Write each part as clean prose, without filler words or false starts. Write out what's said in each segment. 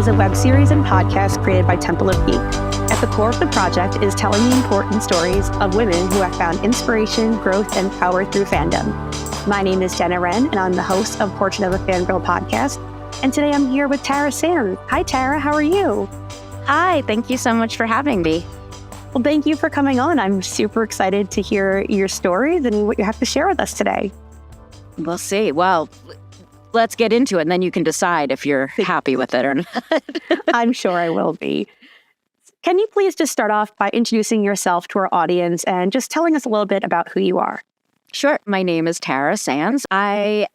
is a web series and podcast created by Temple of Geek. At the core of the project is telling the important stories of women who have found inspiration, growth, and power through fandom. My name is Jenna Wrenn, and I'm the host of Portrait of a Fangirl podcast. And today I'm here with Tara Sands. Hi, Tara. How are you? Hi. Thank you so much for having me. Well, thank you for coming on. I'm super excited to hear your stories and what you have to share with us today. We'll see. Well, let's get into it, and then you can decide if you're happy with it or not. I'm sure I will be. Can you please just start off by introducing yourself to our audience and just telling us a little bit about who you are? Sure. My name is Tara Sands. I'm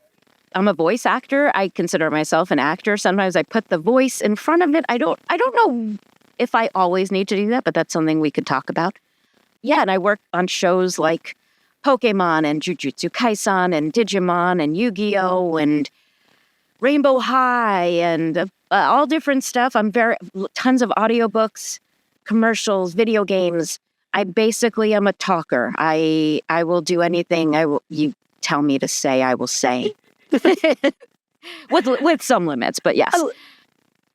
a voice actor. I consider myself an actor. Sometimes I put the voice in front of it. I don't know if I always need to do that, but that's something we could talk about. Yeah, and I work on shows like Pokemon and Jujutsu Kaisen and Digimon and Yu-Gi-Oh! And Rainbow High and all different stuff. Tons of audiobooks, commercials, video games. I basically am a talker. I will do anything you tell me to say, I will say. with some limits, but yes.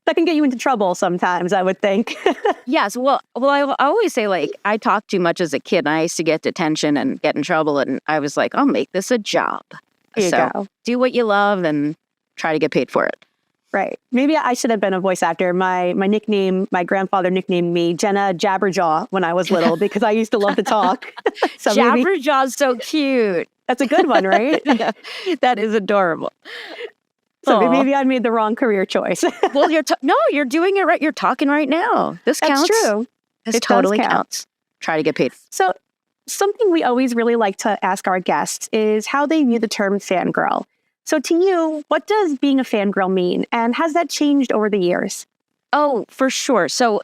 That can get you into trouble sometimes, I would think. Yes. Well, I always say, like, I talked too much as a kid, and I used to get detention and get in trouble, and I was like, I'll make this a job. Here you go. Do what you love and try to get paid for it. Right. Maybe I should have been a voice actor. My grandfather nicknamed me Jenna Jabberjaw when I was little because I used to love to talk. So Jabberjaw's so cute. That's a good one, right? Yeah, that is adorable. So maybe I made the wrong career choice. Well, you're doing it right. You're talking right now. This counts. That's true. This totally counts. Try to get paid. So something we always really like to ask our guests is how they view the term fangirl. So to you, what does being a fangirl mean? And has that changed over the years? Oh, for sure. So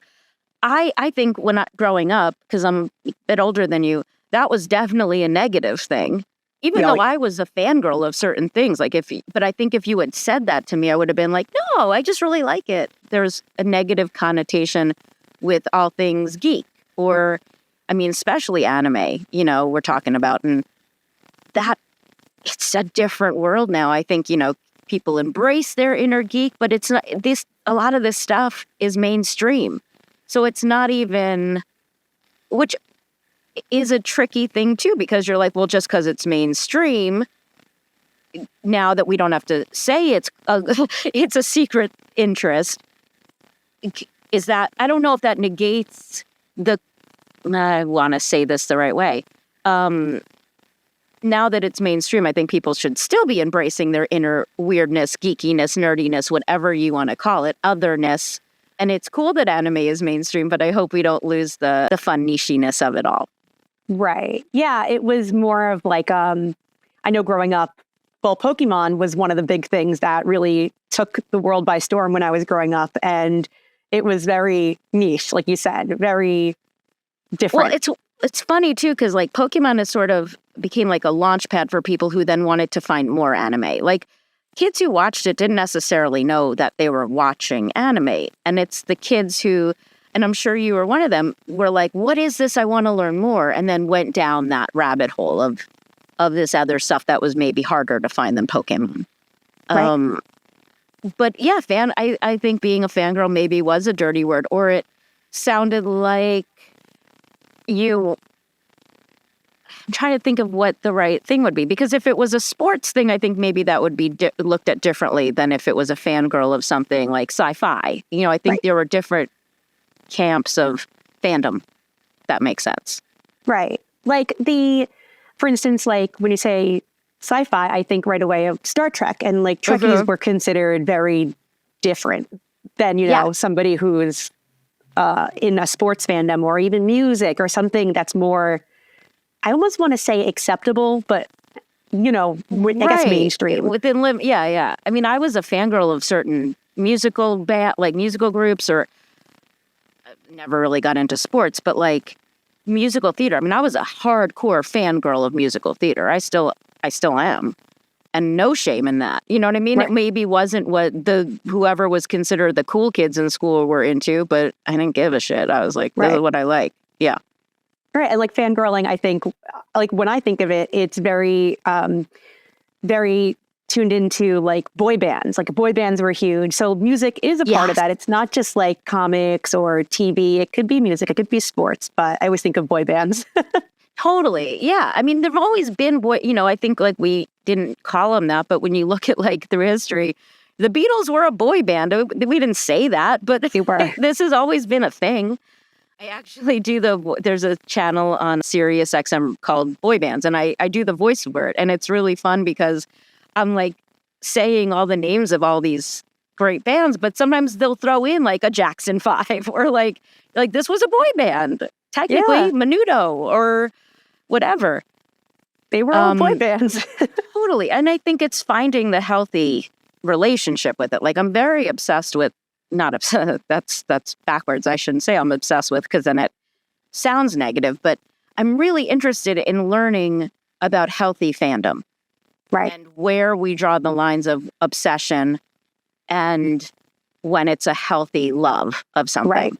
I think growing up, because I'm a bit older than you, that was definitely a negative thing. Even though I was a fangirl of certain things, but I think if you had said that to me, I would have been like, no, I just really like it. There's a negative connotation with all things geek or, especially anime, we're talking about. And that, it's a different world now. I think, people embrace their inner geek, but it's not a lot of this stuff is mainstream. So it's not even, which is a tricky thing too, because you're like, well, just because it's mainstream, now that we don't have to say it's a secret interest, is that, I don't know if that negates I want to say this the right way. Now that it's mainstream, I think people should still be embracing their inner weirdness, geekiness, nerdiness, whatever you want to call it, otherness. And it's cool that anime is mainstream, but I hope we don't lose the fun nichiness of it all. Right. Yeah, it was more of like, I know growing up, Pokemon was one of the big things that really took the world by storm when I was growing up. And it was very niche, like you said, very different. Well, it's funny too, because like Pokemon has sort of became like a launch pad for people who then wanted to find more anime. Like kids who watched it didn't necessarily know that they were watching anime. And it's the kids who, and I'm sure you were one of them, were like, what is this? I want to learn more. And then went down that rabbit hole of this other stuff that was maybe harder to find than Pokemon. Right. But yeah, I think being a fangirl maybe was a dirty word, or it sounded like I'm trying to think of what the right thing would be. Because if it was a sports thing, I think maybe that would be looked at differently than if it was a fangirl of something like sci-fi. I think there were different camps of fandom. That makes sense. Right. Like for instance, like when you say sci-fi, I think right away of Star Trek, and like Trekkies were considered very different than, somebody who is in a sports fandom or even music or something that's more, I almost want to say acceptable, but, I guess mainstream. Within yeah. I was a fangirl of certain musical groups, or never really got into sports, but like musical theater. I was a hardcore fangirl of musical theater. I still am. And no shame in that. You know what I mean? Right. It maybe wasn't what whoever was considered the cool kids in school were into, but I didn't give a shit. I was like, this is what I like. Yeah. Right. And like fangirling, I think, like when I think of it, it's very, very tuned into like boy bands. Like boy bands were huge. So music is a part of that. It's not just like comics or TV. It could be music. It could be sports. But I always think of boy bands. Totally. Yeah. I mean, there've always been I think like we didn't call them that, but when you look at like through history, the Beatles were a boy band. We didn't say that, but this has always been a thing. I actually there's a channel on Sirius XM called Boy Bands, and I do the voice for it. And it's really fun because I'm like saying all the names of all these great bands, but sometimes they'll throw in like a Jackson 5 or like this was a boy band, technically Menudo or whatever. They were all boy bands. Totally. And I think it's finding the healthy relationship with it. Like I'm very obsessed with, not obsessed, that's backwards. I shouldn't say I'm obsessed with because then it sounds negative, but I'm really interested in learning about healthy fandom. Right. And where we draw the lines of obsession and when it's a healthy love of something. Right.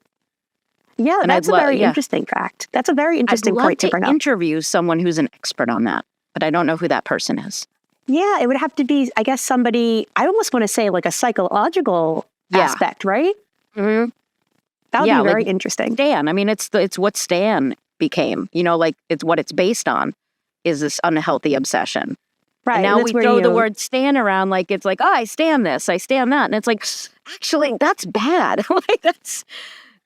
Yeah, and that's a very interesting fact. That's a very interesting point to bring up. I'd love to interview someone who's an expert on that, but I don't know who that person is. Yeah, it would have to be, I guess, somebody, I almost want to say like a psychological aspect, right? Mm-hmm. That would be very interesting. Stan, I mean, it's what Stan became, like it's what it's based on is this unhealthy obsession. Right. And now we throw the word stan around like it's like, oh, I stan this, I stan that. And it's like, actually, that's bad.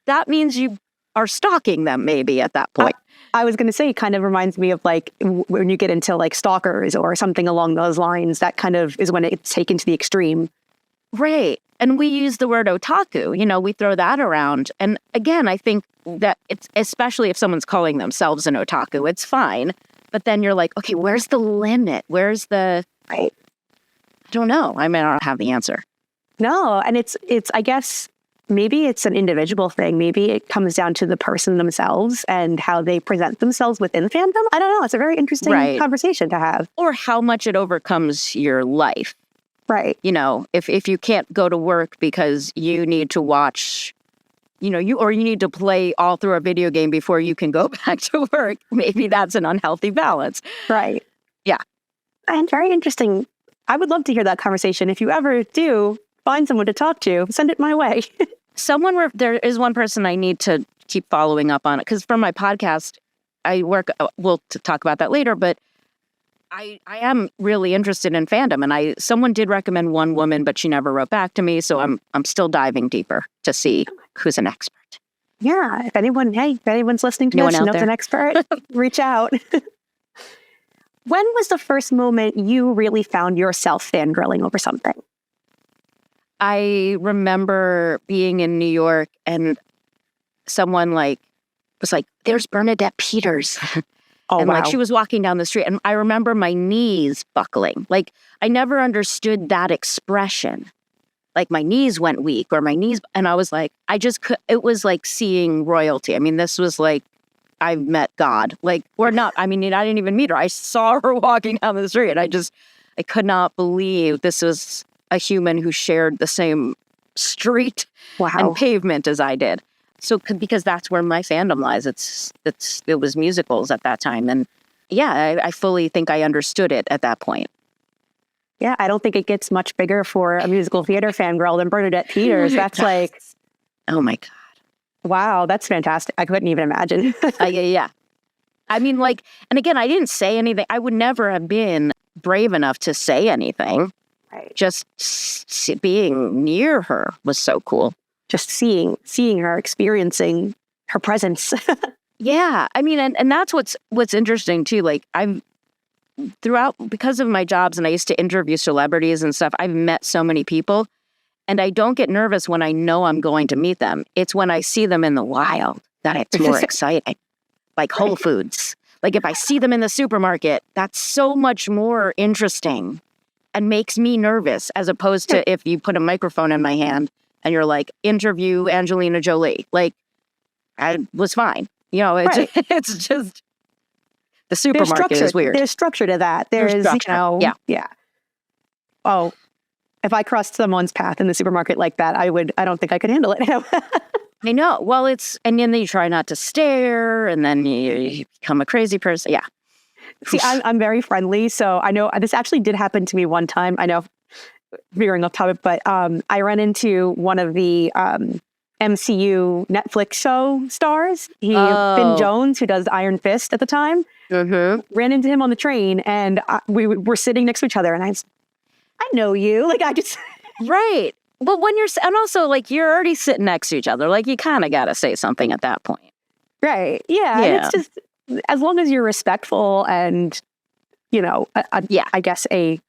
That means you are stalking them maybe at that point. I was going to say, it kind of reminds me of like when you get into like stalkers or something along those lines, that kind of is when it's taken to the extreme. Right. And we use the word otaku, we throw that around. And again, I think that it's, especially if someone's calling themselves an otaku, it's fine. But then you're like, okay, where's the limit? Where's the, right? I don't know. I mean, I don't have the answer. No. And it's, I guess, maybe it's an individual thing. Maybe it comes down to the person themselves and how they present themselves within fandom. I don't know. It's a very interesting conversation to have. Or how much it overcomes your life. Right. If you can't go to work because you need to watch, you need to play all through a video game before you can go back to work, maybe that's an unhealthy balance. Right. Yeah. And very interesting. I would love to hear that conversation. If you ever do find someone to talk to, send it my way. There is one person I need to keep following up on it because from my podcast, I work, we'll talk about that later, but I am really interested in fandom, and someone did recommend one woman, but she never wrote back to me, so I'm still diving deeper to see who's an expert. Yeah, if anyone's listening to this, knows an expert, reach out. When was the first moment you really found yourself fangirling over something? I remember being in New York, and someone was like, "There's Bernadette Peters." Oh, and wow. she was walking down the street, and I remember my knees buckling. I never understood that expression. My knees went weak or my knees, and I was like, it was like seeing royalty. I mean, this was like, I've met God. Or not, I mean, I didn't even meet her. I saw her walking down the street, and I could not believe this was a human who shared the same street and pavement as I did. So, because that's where my fandom lies. It was musicals at that time. And yeah, I fully think I understood it at that point. Yeah, I don't think it gets much bigger for a musical theater fangirl than Bernadette Peters. That's oh my God. Wow, that's fantastic. I couldn't even imagine. Yeah. I mean, and again, I didn't say anything. I would never have been brave enough to say anything. Right. Just being near her was so cool. Just seeing her, experiencing her presence. Yeah. I mean, and that's what's interesting too. I've throughout, because of my jobs, and I used to interview celebrities and stuff, I've met so many people, and I don't get nervous when I know I'm going to meet them. It's when I see them in the wild that it's more exciting. Like Whole Foods. If I see them in the supermarket, that's so much more interesting and makes me nervous, as opposed to if you put a microphone in my hand and you're like, interview Angelina Jolie. I was fine. It's just, the supermarket is weird. There's structure to that. There's yeah. Oh, if I crossed someone's path in the supermarket like that, I don't think I could handle it. I know. Well, and then you try not to stare, and then you become a crazy person. Yeah. See, I'm very friendly, so I know this actually did happen to me one time. I know, veering off topic, but I ran into one of the MCU Netflix show stars. Finn Jones, who does Iron Fist at the time, ran into him on the train, and we were sitting next to each other, and I know you. Like, I just... Right. But when and also, like, you're already sitting next to each other. Like, you kind of got to say something at that point. Right. Yeah. And it's just, as long as you're respectful and, I guess a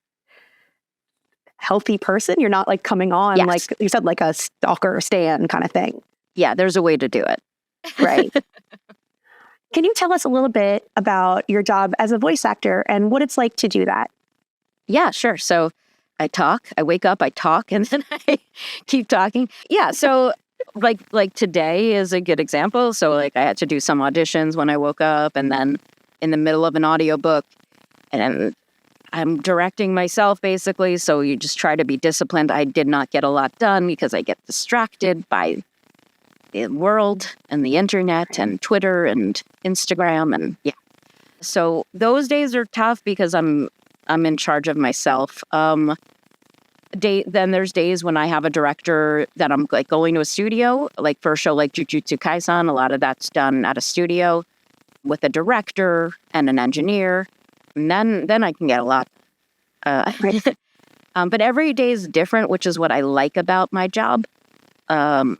healthy person, you're not like coming on, like you said, like a stalker stan kind of thing. Yeah, there's a way to do it. Right. Can you tell us a little bit about your job as a voice actor and what it's like to do that? Yeah, sure. So I talk, I wake up, I talk, and then I keep talking. Yeah, so like today is a good example. So like I had to do some auditions when I woke up, and then in the middle of an audiobook, and I'm directing myself basically. So you just try to be disciplined. I did not get a lot done because I get distracted by the world and the internet and Twitter and Instagram, and so those days are tough because I'm in charge of myself. Then there's days when I have a director that I'm like going to a studio, like for a show like Jujutsu Kaisen. A lot of that's done at a studio with a director and an engineer, and then I can get a lot. But every day is different, which is what I like about my job. Sometimes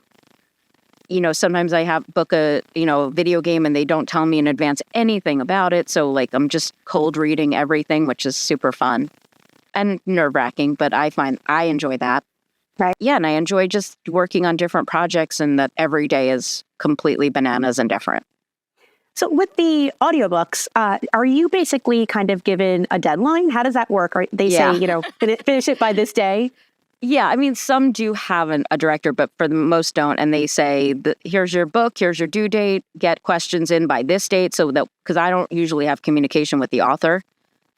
I book a video game and they don't tell me in advance anything about it. So like I'm just cold reading everything, which is super fun and nerve-wracking, but I find I enjoy that. Right. Yeah, and I enjoy just working on different projects, and that every day is completely bananas and different. So with the audiobooks, are you basically kind of given a deadline? How does that work? Or they say, finish it by this day? Yeah, I mean, some do have a director, but for the most don't. And they say, here's your book, here's your due date, get questions in by this date. So that, because I don't usually have communication with the author.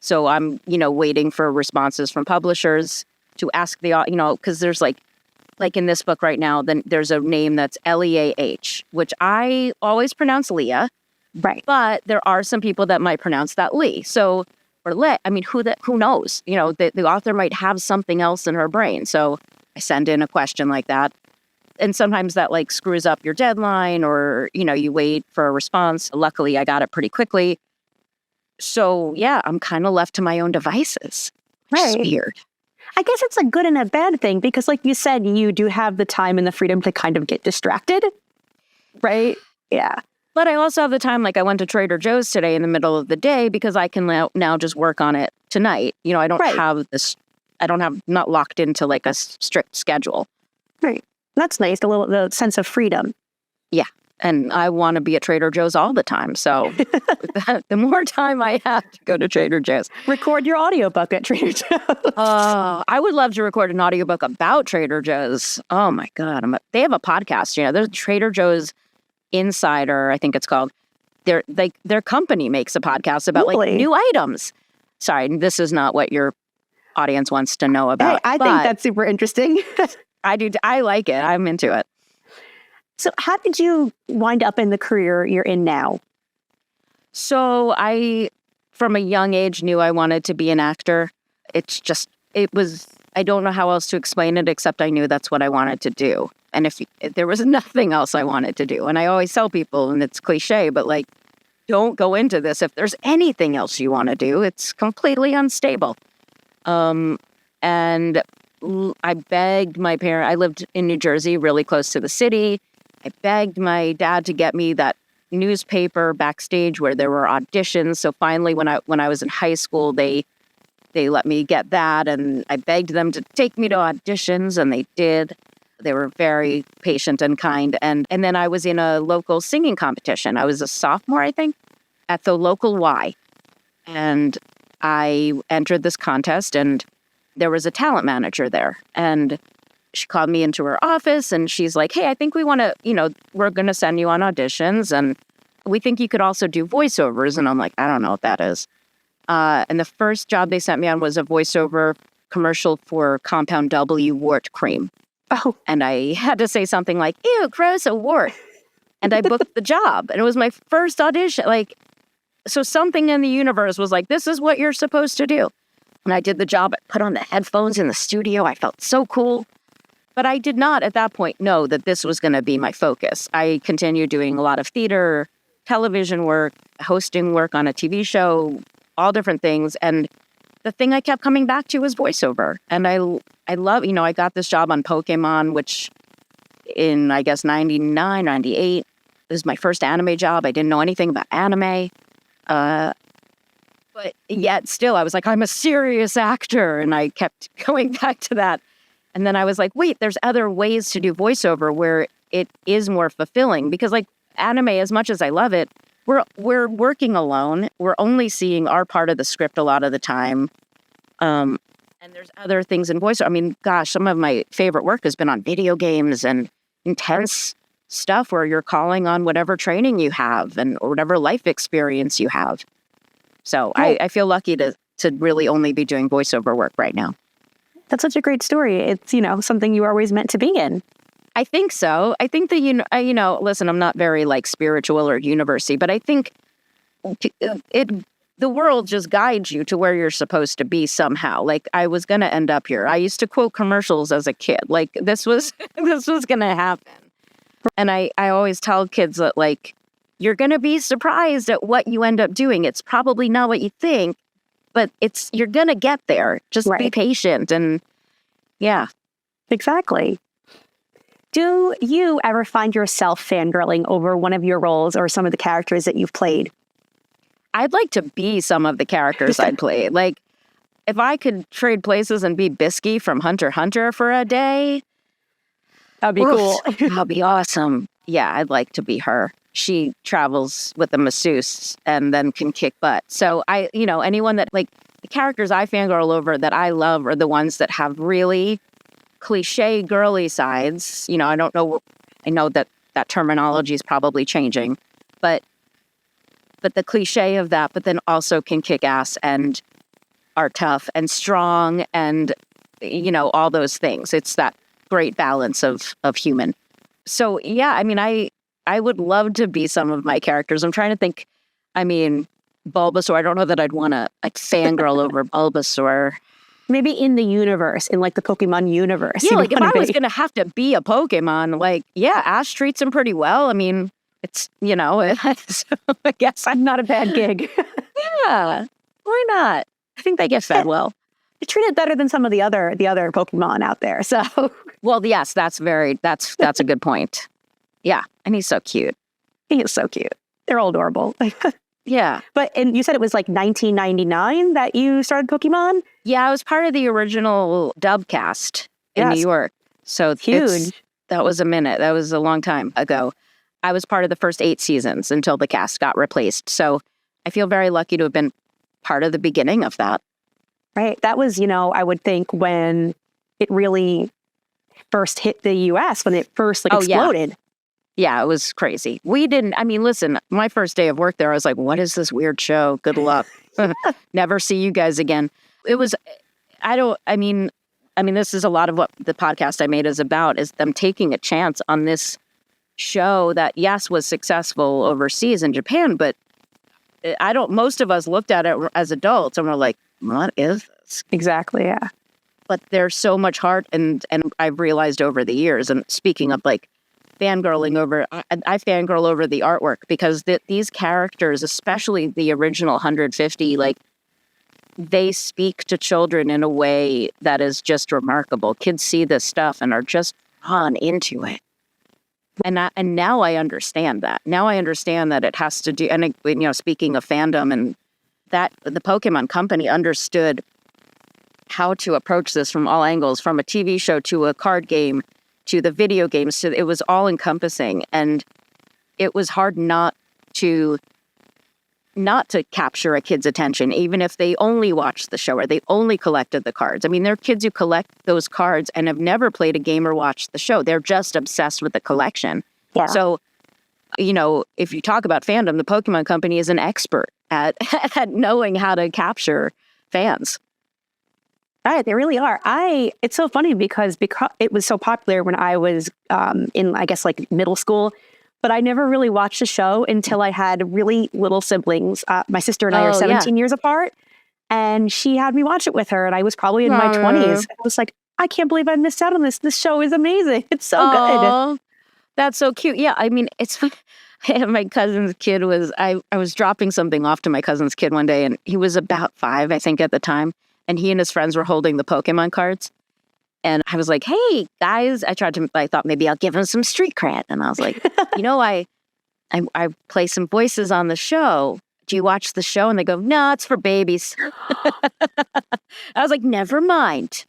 So I'm, waiting for responses from publishers to ask because there's like in this book right now, then there's a name that's Leah, which I always pronounce Leah. Right. But there are some people that might pronounce that Lee. So, or Lit, I mean, who knows? The author might have something else in her brain. So I send in a question like that. And sometimes that like screws up your deadline, or, you wait for a response. Luckily, I got it pretty quickly. So yeah, I'm kind of left to my own devices. Right. It's weird. I guess it's a good and a bad thing because like you said, you do have the time and the freedom to kind of get distracted. Right? Yeah. But I also have the time, like I went to Trader Joe's today in the middle of the day because I can now just work on it tonight. I don't have this, not locked into like a strict schedule. Right. That's nice, the sense of freedom. Yeah. And I want to be at Trader Joe's all the time. So the more time I have to go to Trader Joe's. Record your audiobook at Trader Joe's. I would love to record an audiobook about Trader Joe's. Oh my God. They have a podcast, there's Trader Joe's Insider, I think it's called. Their company makes a podcast about like new items. Sorry, this is not what your audience wants to know about. Hey, I think that's super interesting. I do. I like it. I'm into it. So how did you wind up in the career you're in now? So I, from a young age, knew I wanted to be an actor. It was, I don't know how else to explain it, except I knew that's what I wanted to do. And if there was nothing else I wanted to do, and I always tell people, and it's cliche, but like, don't go into this if there's anything else you want to do. It's completely unstable. And I begged my parents. I lived in New Jersey, really close to the city. I begged my dad to get me that newspaper backstage where there were auditions. So finally, when I was in high school, they let me get that, and I begged them to take me to auditions, and they did. They were very patient and kind. And then I was in a local singing competition. I was a sophomore, I think, at the local Y. And I entered this contest, and there was a talent manager there. And she called me into her office, and she's like, hey, I think we want to, we're going to send you on auditions, and we think you could also do voiceovers. And I'm like, I don't know what that is. And the first job they sent me on was a voiceover commercial for Compound W wart cream. Oh. And I had to say something like, ew, gross, a wart. And I booked the job. And it was my first audition. Like, So something in the universe was like, this is what you're supposed to do. And I did the job. I put on the headphones in the studio. I felt so cool. But I did not at that point know that this was going to be my focus. I continued doing a lot of theater, television work, hosting work on a TV show, all different things. And the thing I kept coming back to was voiceover. And I love, I got this job on Pokemon, which in, I guess, 99, 98, this was my first anime job. I didn't know anything about anime. But yet still, I was like, I'm a serious actor. And I kept going back to that. And then I was like, wait, there's other ways to do voiceover where it is more fulfilling. Because like anime, as much as I love it, we're working alone. We're only seeing our part of the script a lot of the time. And there's other things in voiceover. I mean, gosh, some of my favorite work has been on video games and intense stuff where you're calling on whatever training you have or whatever life experience you have. So I feel lucky to really only be doing voiceover work right now. That's such a great story. It's, something you were always meant to be in. I think so. I think that, listen, I'm not very like spiritual or university, but I think the world just guides you to where you're supposed to be somehow. Like I was going to end up here. I used to quote commercials as a kid. Like this was going to happen. And I always tell kids that like, you're going to be surprised at what you end up doing. It's probably not what you think, but you're going to get there. Just be patient. And yeah. Exactly. Do you ever find yourself fangirling over one of your roles or some of the characters that you've played? I'd like to be some of the characters I'd played. Like, if I could trade places and be Bisky from Hunter x Hunter for a day. That'd be cool. That'd be awesome. Yeah, I'd like to be her. She travels with a masseuse and then can kick butt. So anyone that like the characters I fangirl over that I love are the ones that have really cliche girly sides. I don't know. I know that terminology is probably changing, but the cliche of that, but then also can kick ass and are tough and strong and, all those things. It's that great balance of human. So, yeah, I mean, I would love to be some of my characters. I'm trying to think, Bulbasaur, I don't know that I'd want to like fangirl over Bulbasaur. Maybe in the universe, in like the Pokemon universe. Yeah, like if I was going to have to be a Pokemon, like, yeah, Ash treats him pretty well. I mean, it's, so I guess I'm not a bad gig. Yeah, why not? I think they get fed well. They treat it better than some of the other Pokemon out there. So, well, yes, that's a good point. Yeah, and he's so cute. He is so cute. They're all adorable. Yeah. And you said it was like 1999 that you started Pokemon? Yeah, I was part of the original dub cast in New York. So huge. That was a minute. That was a long time ago. I was part of the first 8 seasons until the cast got replaced. So I feel very lucky to have been part of the beginning of that. Right. That was, I would think when it really first hit the US, when it first exploded. Yeah, it was crazy. Listen, my first day of work there, I was like, what is this weird show? Good luck. Never see you guys again. It was, this is a lot of what the podcast I made is about, is them taking a chance on this show that, yes, was successful overseas in Japan, but most of us looked at it as adults and we're like, what is this? Exactly, yeah. But there's so much heart and I've realized over the years, and speaking of like, fangirling over, I fangirl over the artwork because these characters, especially the original 150, like they speak to children in a way that is just remarkable. Kids see this stuff and are just drawn into it. And now I understand that. Now I understand that it has to do, and speaking of fandom, and that the Pokemon Company understood how to approach this from all angles, from a TV show to a card game to the video games. So it was all encompassing, and it was hard not to capture a kid's attention, even if they only watched the show or they only collected the cards. I mean, there are kids who collect those cards and have never played a game or watched the show. They're just obsessed with the collection. Yeah. So, if you talk about fandom, the Pokemon Company is an expert at knowing how to capture fans. Right, they really are. It's so funny because it was so popular when I was in, I guess, like middle school. but I never really watched the show until I had really little siblings. My sister and I are 17 years apart, and she had me watch it with her, and I was probably in my 20s. I was like, I can't believe I missed out on this. This show is amazing. It's so good. That's so cute. Yeah, I mean, it's my cousin's kid was, I was dropping something off to my cousin's kid one day, and he was about 5, I think, at the time, and he and his friends were holding the Pokemon cards. And I was like, hey, guys, I thought maybe I'll give him some street cred. And I was like, I play some voices on the show. Do you watch the show? And they go, no, it's for babies. I was like, never mind.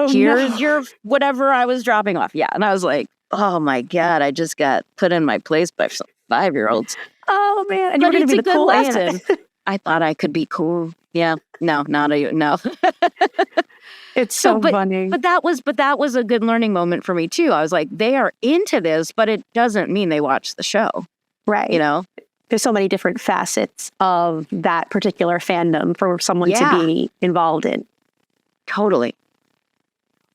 Here's your whatever I was dropping off. Yeah. And I was like, oh my God, I just got put in my place by some 5-year-olds. Oh man. And you're going to be the cool lesson. I thought I could be cool. Yeah. No, not a, no. It's so funny. But that was a good learning moment for me too. I was like, they are into this, but it doesn't mean they watch the show. Right. There's so many different facets of that particular fandom for someone to be involved in. Totally.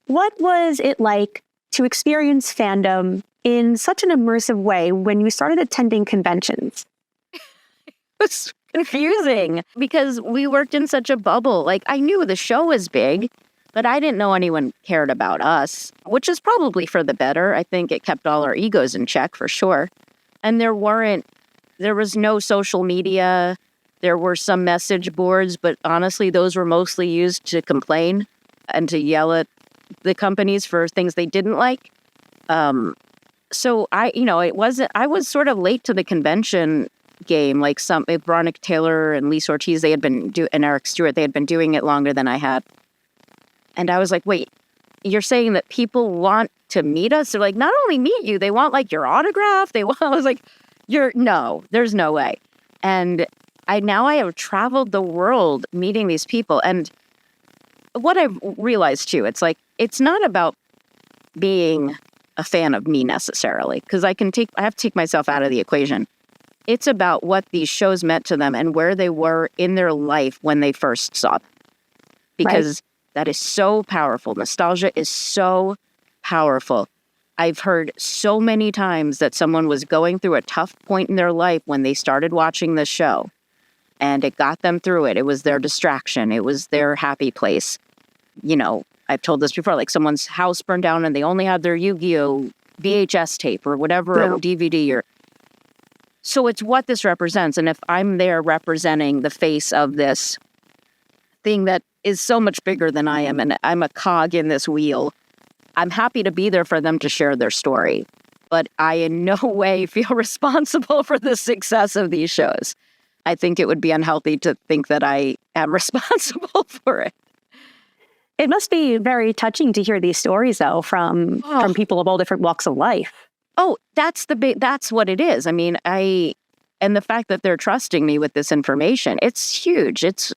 What was it like to experience fandom in such an immersive way when you started attending conventions? It was confusing because we worked in such a bubble. Like, I knew the show was big, but I didn't know anyone cared about us, which is probably for the better. I think it kept all our egos in check for sure. And there was no social media. There were some message boards, but honestly, those were mostly used to complain and to yell at the companies for things they didn't like. So I was sort of late to the convention game. Like Veronica Taylor and Lisa Ortiz, and Eric Stewart, they had been doing it longer than I had. And I was like, wait, you're saying that people want to meet us? They're like, not only meet you, they want like your autograph. I was like, no, there's no way. And I have traveled the world meeting these people. And what I've realized too, it's like, it's not about being a fan of me necessarily, because I have to take myself out of the equation. It's about what these shows meant to them and where they were in their life when they first saw them. Because that is so powerful. Nostalgia is so powerful. I've heard so many times that someone was going through a tough point in their life when they started watching this show, and it got them through it. It was their distraction. It was their happy place. I've told this before, like someone's house burned down and they only had their Yu-Gi-Oh! VHS tape or whatever, or DVD. So it's what this represents. And if I'm there representing the face of this thing that is so much bigger than I am, and I'm a cog in this wheel, I'm happy to be there for them to share their story. But I in no way feel responsible for the success of these shows. I think it would be unhealthy to think that I am responsible for it. It must be very touching to hear these stories, though, from people of all different walks of life. Oh, that's what it is. I mean, and the fact that they're trusting me with this information, it's huge. It's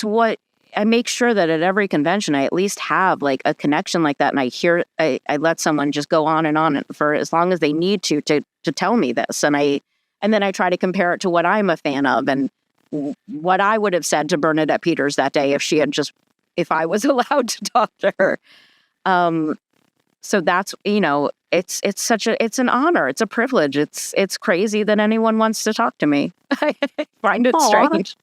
what I make sure that at every convention, I at least have like a connection like that. And I let someone just go on and for as long as they need to tell me this. And then I try to compare it to what I'm a fan of and what I would have said to Bernadette Peters that day if I was allowed to talk to her. So that's, it's an honor. It's a privilege. It's crazy that anyone wants to talk to me. I find it strange.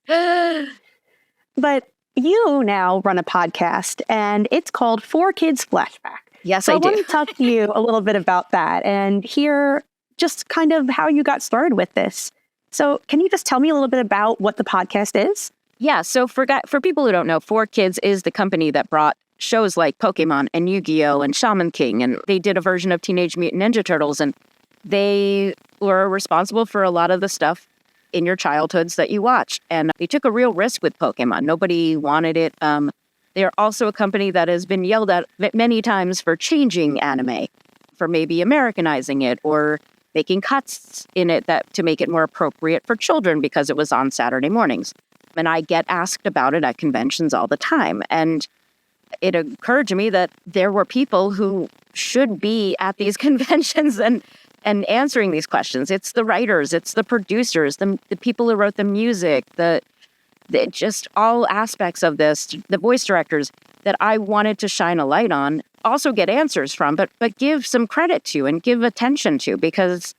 But you now run a podcast and it's called 4 Kids Flashback. Yes, I do. I want to talk to you a little bit about that and hear just kind of how you got started with this. So can you just tell me a little bit about what the podcast is? Yeah, so for people who don't know, 4 Kids is the company that brought shows like Pokemon and Yu-Gi-Oh! And Shaman King, and they did a version of Teenage Mutant Ninja Turtles, and they were responsible for a lot of the stuff in your childhoods that you watched. And they took a real risk with Pokemon. Nobody wanted it. They are also a company that has been yelled at many times for changing anime, for maybe Americanizing it or making cuts in it to make it more appropriate for children because it was on Saturday mornings. And I get asked about it at conventions all the time. And it occurred to me that there were people who should be at these conventions and answering these questions. It's the writers, it's the producers, the people who wrote the music, the just all aspects of this, the voice directors that I wanted to shine a light on, also get answers from, but give some credit to and give attention to, because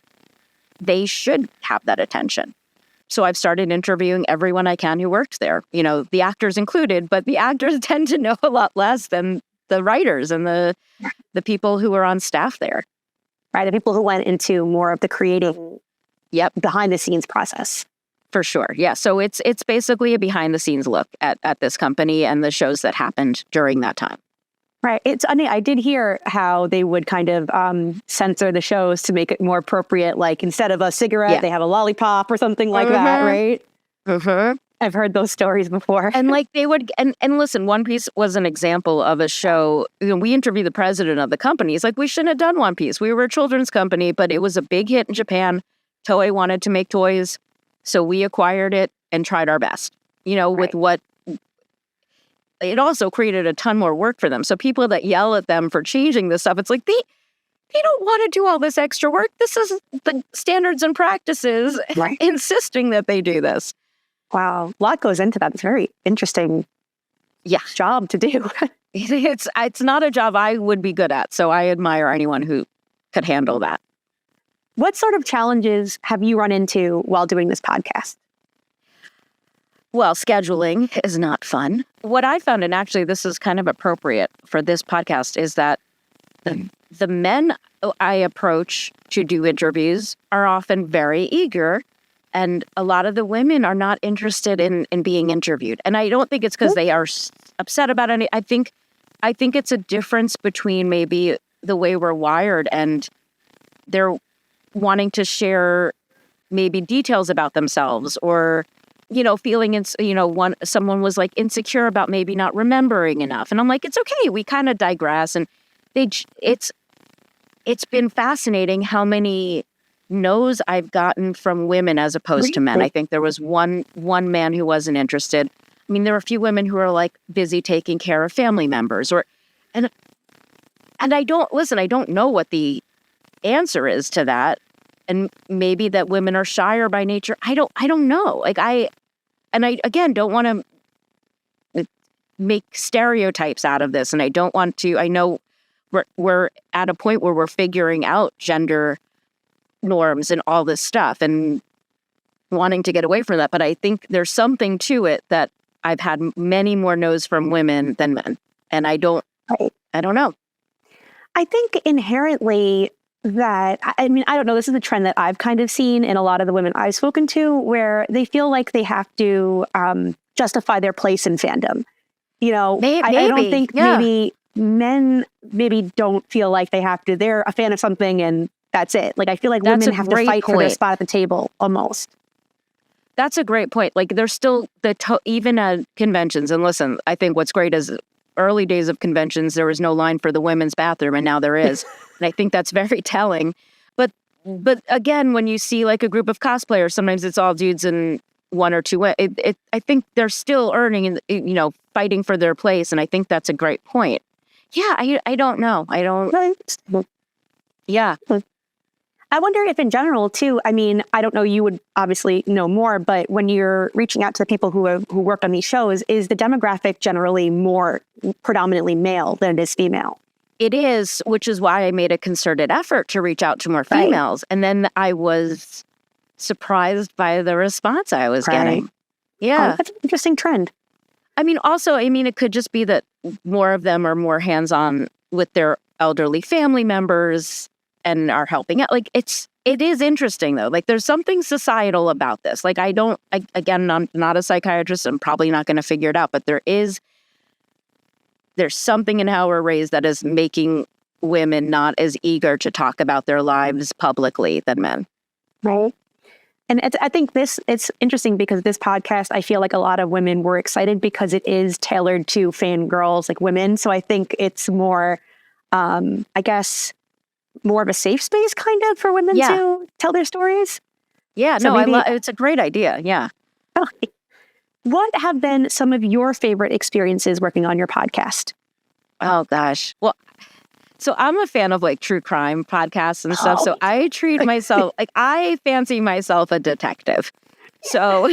they should have that attention. So I've started interviewing everyone I can who worked there, the actors included, but the actors tend to know a lot less than the writers and the people who are on staff there. Right, the people who went into more of the creative, behind the scenes process. For sure, yeah. So it's basically a behind the scenes look at this company and the shows that happened during that time. Right. I did hear how they would kind of censor the shows to make it more appropriate. Like instead of a cigarette, they have a lollipop or something like that, right? I've heard those stories before. And like they would, and listen, One Piece was an example of a show. We interviewed the president of the company. He's like, we shouldn't have done One Piece. We were a children's company, but it was a big hit in Japan. Toei wanted to make toys, so we acquired it and tried our best. With what. It also created a ton more work for them. So people that yell at them for changing this stuff, it's like they don't want to do all this extra work. This is the standards and practices insisting that they do this. Wow. A lot goes into that. It's very interesting job to do. It's not a job I would be good at. So I admire anyone who could handle that. What sort of challenges have you run into while doing this podcast? Well, scheduling is not fun. What I found, and actually this is kind of appropriate for this podcast, is that the men I approach to do interviews are often very eager, and a lot of the women are not interested in being interviewed. And I don't think it's because they are upset about it. I think it's a difference between maybe the way we're wired and they're wanting to share maybe details about themselves or feeling, someone was like insecure about maybe not remembering enough. And I'm like, it's okay. We kind of digress. And it's been fascinating how many no's I've gotten from women as opposed to men. I think there was one man who wasn't interested. I mean, there were a few women who are like busy taking care of family members and I don't know what the answer is to that. And maybe that women are shyer by nature. I don't know. Like I again don't want to make stereotypes out of this. And I don't want to, I know we're at a point where we're figuring out gender norms and all this stuff and wanting to get away from that. But I think there's something to it that I've had many more no's from women than men. And I don't know. I think inherently that, I don't know, this is a trend that I've kind of seen in a lot of the women I've spoken to where they feel like they have to justify their place in fandom. Maybe, I don't think maybe men don't feel like they have to. They're a fan of something and that's it. Like I feel like women have to fight for their spot at the table almost. That's a great point. Like there's still even at conventions, and listen, I think what's great is early days of conventions, there was no line for the women's bathroom, and now there is. And I think that's very telling. But again, when you see like a group of cosplayers, sometimes it's all dudes and one or two. I think they're still earning and fighting for their place, and I think that's a great point. Yeah, I don't know. I don't. Yeah. I wonder if in general too, I don't know, you would obviously know more, but when you're reaching out to the people who work on these shows, is the demographic generally more predominantly male than it is female? It is, which is why I made a concerted effort to reach out to more females. And then I was surprised by the response I was getting. Yeah. Oh, that's an interesting trend. It could just be that more of them are more hands-on with their elderly family members and are helping out. Like it is interesting though. Like there's something societal about this. Like again, I'm not a psychiatrist. I'm probably not going to figure it out, but there's something in how we're raised that is making women not as eager to talk about their lives publicly than men. Right. And I think it's interesting because this podcast, I feel like a lot of women were excited because it is tailored to fangirls, like women. So I think it's more, more of a safe space kind of for women to tell their stories. Yeah, so it's a great idea. Yeah. What have been some of your favorite experiences working on your podcast? Oh gosh. Well, so I'm a fan of like true crime podcasts and stuff. So I treat myself like I fancy myself a detective. So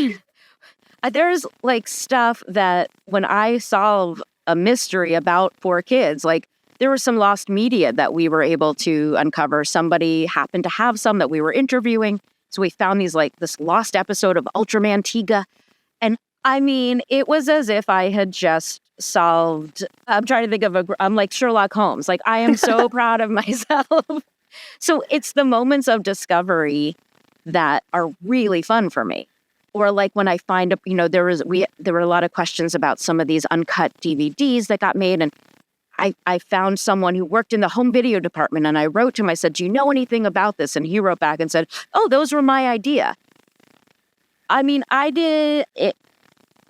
there's like stuff that when I solve a mystery about 4 kids, like there was some lost media that we were able to uncover. Somebody happened to have some that we were interviewing. So we found this lost episode of Ultraman Tiga. And I mean, it was as if I had just solved, I'm trying to think of I'm like Sherlock Holmes. Like, I am so proud of myself. So it's the moments of discovery that are really fun for me. Or like when I find there were a lot of questions about some of these uncut DVDs that got made, and I found someone who worked in the home video department, and I wrote to him. I said, "Do you know anything about this?" And he wrote back and said, "Oh, those were my idea." I mean, I did it.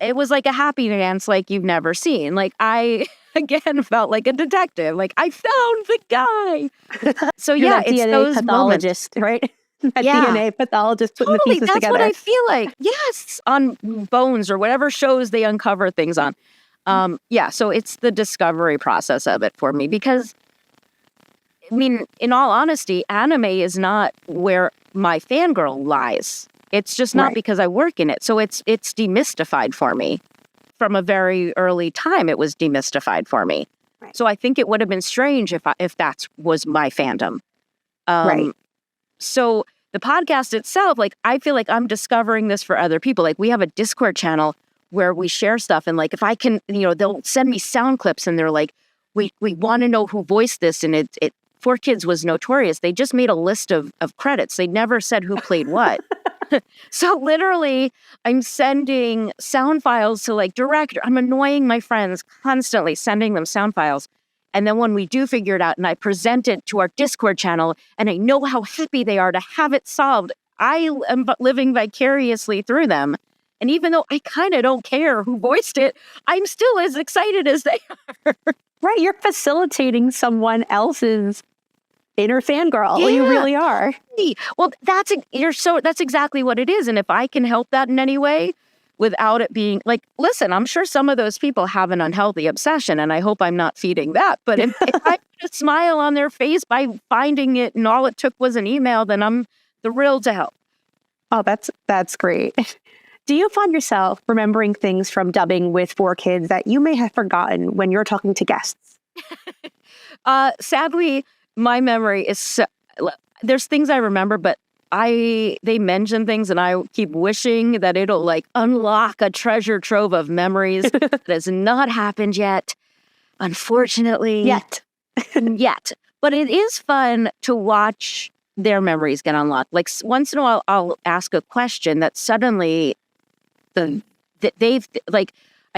It was like a happy dance like you've never seen. Like, I again felt like a detective. Like, I found the guy. So yeah, it's DNA those pathologist, moments. right? That DNA pathologist putting the pieces That's together. What I feel like. Yes, on Bones or whatever shows they uncover things on. So it's the discovery process of it for me, because, I mean, in all honesty, anime is not where my fangirl lies. It's just not because I work in it. So it's demystified for me. From a very early time, it was demystified for me. Right. So I think it would have been strange if that was my fandom. So the podcast itself, like, I feel like I'm discovering this for other people. Like, we have a Discord channel where we share stuff, and like, if I can, they'll send me sound clips, and they're like, we want to know who voiced this, and it 4Kids was notorious. They just made a list of credits. They never said who played what. So literally, I'm sending sound files to like director. I'm annoying my friends constantly, sending them sound files. And then when we do figure it out and I present it to our Discord channel and I know how happy they are to have it solved, I am living vicariously through them. And even though I kind of don't care who voiced it, I'm still as excited as they are. Right. You're facilitating someone else's inner fangirl. Yeah. You really are. Well, that's exactly what it is. And if I can help that in any way, without it being like, listen, I'm sure some of those people have an unhealthy obsession, and I hope I'm not feeding that. But if I put a smile on their face by finding it and all it took was an email, then I'm thrilled to help. Oh, that's great. Do you find yourself remembering things from dubbing with 4Kids that you may have forgotten when you're talking to guests? Sadly, my memory is there's things I remember, but they mention things and I keep wishing that it'll like unlock a treasure trove of memories that has not happened yet, unfortunately. Yet. But it is fun to watch their memories get unlocked. Like, once in a while, I'll ask a question that suddenly I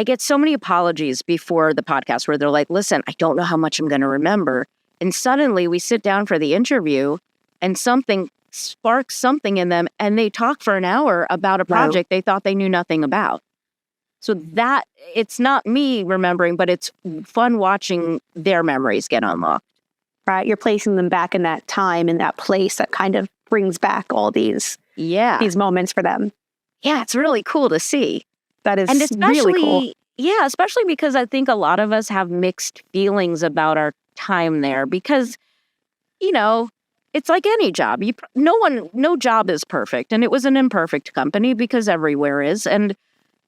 get so many apologies before the podcast where they're like, listen, I don't know how much I'm going to remember. And suddenly we sit down for the interview and something sparks something in them, and they talk for an hour about a project they thought they knew nothing about. So that, it's not me remembering, but it's fun watching their memories get unlocked. Right. You're placing them back in that time, in that place that kind of brings back all these moments for them. Yeah, it's really cool to see. That is really cool. Yeah, especially because I think a lot of us have mixed feelings about our time there, because, it's like any job. No job is perfect, and it was an imperfect company because everywhere is. And,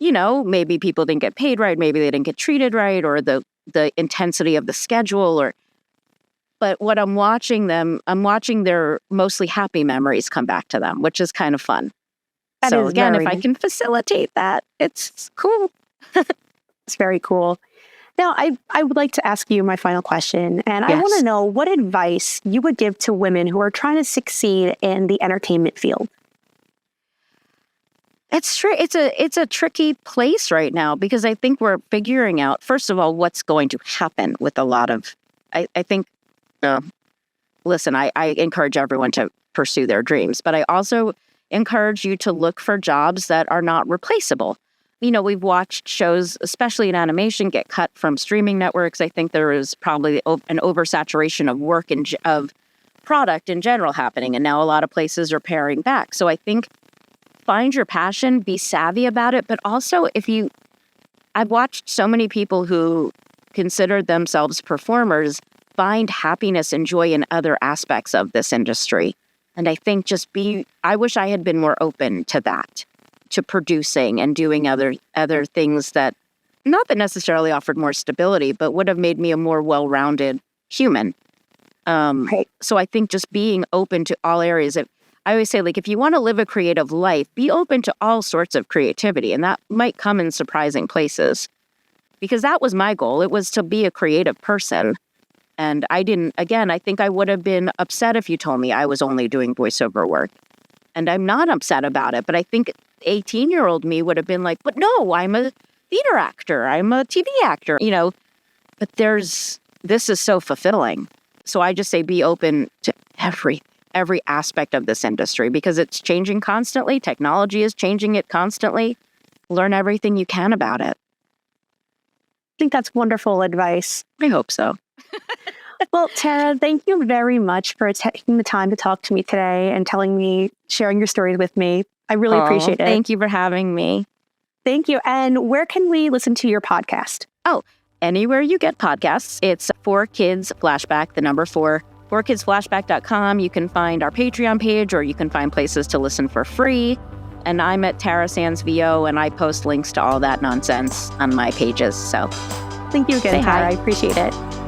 maybe people didn't get paid right, maybe they didn't get treated right, or the intensity of the schedule, but what I'm watching their mostly happy memories come back to them, which is kind of fun. So again, if I can facilitate that, it's cool. It's very cool. Now, I would like to ask you my final question, and I want to know what advice you would give to women who are trying to succeed in the entertainment field. It's a tricky place right now, because I think we're figuring out, first of all, what's going to happen with a lot of, I think, listen, I encourage everyone to pursue their dreams, but I also encourage you to look for jobs that are not replaceable. We've watched shows, especially in animation, get cut from streaming networks. I think there is probably an oversaturation of work and of product in general happening, and now a lot of places are paring back. So I think find your passion, be savvy about it, but also I've watched so many people who consider themselves performers find happiness and joy in other aspects of this industry. And I think I wish I had been more open to that, to producing and doing other things that, not that necessarily offered more stability, but would have made me a more well-rounded human. So I think just being open to all areas. I always say, like, if you want to live a creative life, be open to all sorts of creativity. And that might come in surprising places. Because that was my goal. It was to be a creative person. And I think I would have been upset if you told me I was only doing voiceover work. And I'm not upset about it. But I think 18-year-old me would have been like, but no, I'm a theater actor. I'm a TV actor, But this is so fulfilling. So I just say be open to every aspect of this industry because it's changing constantly. Technology is changing it constantly. Learn everything you can about it. I think that's wonderful advice. I hope so. Well, Tara, thank you very much for taking the time to talk to me today and sharing your stories with me. I really appreciate it. Thank you for having me. Thank you. And where can we listen to your podcast? Oh, anywhere you get podcasts. It's 4Kids Flashback, the number 4, 4kidsflashback.com. You can find our Patreon page or you can find places to listen for free. And I'm at Tara Sands VO and I post links to all that nonsense on my pages. So thank you again, Tara. I appreciate it.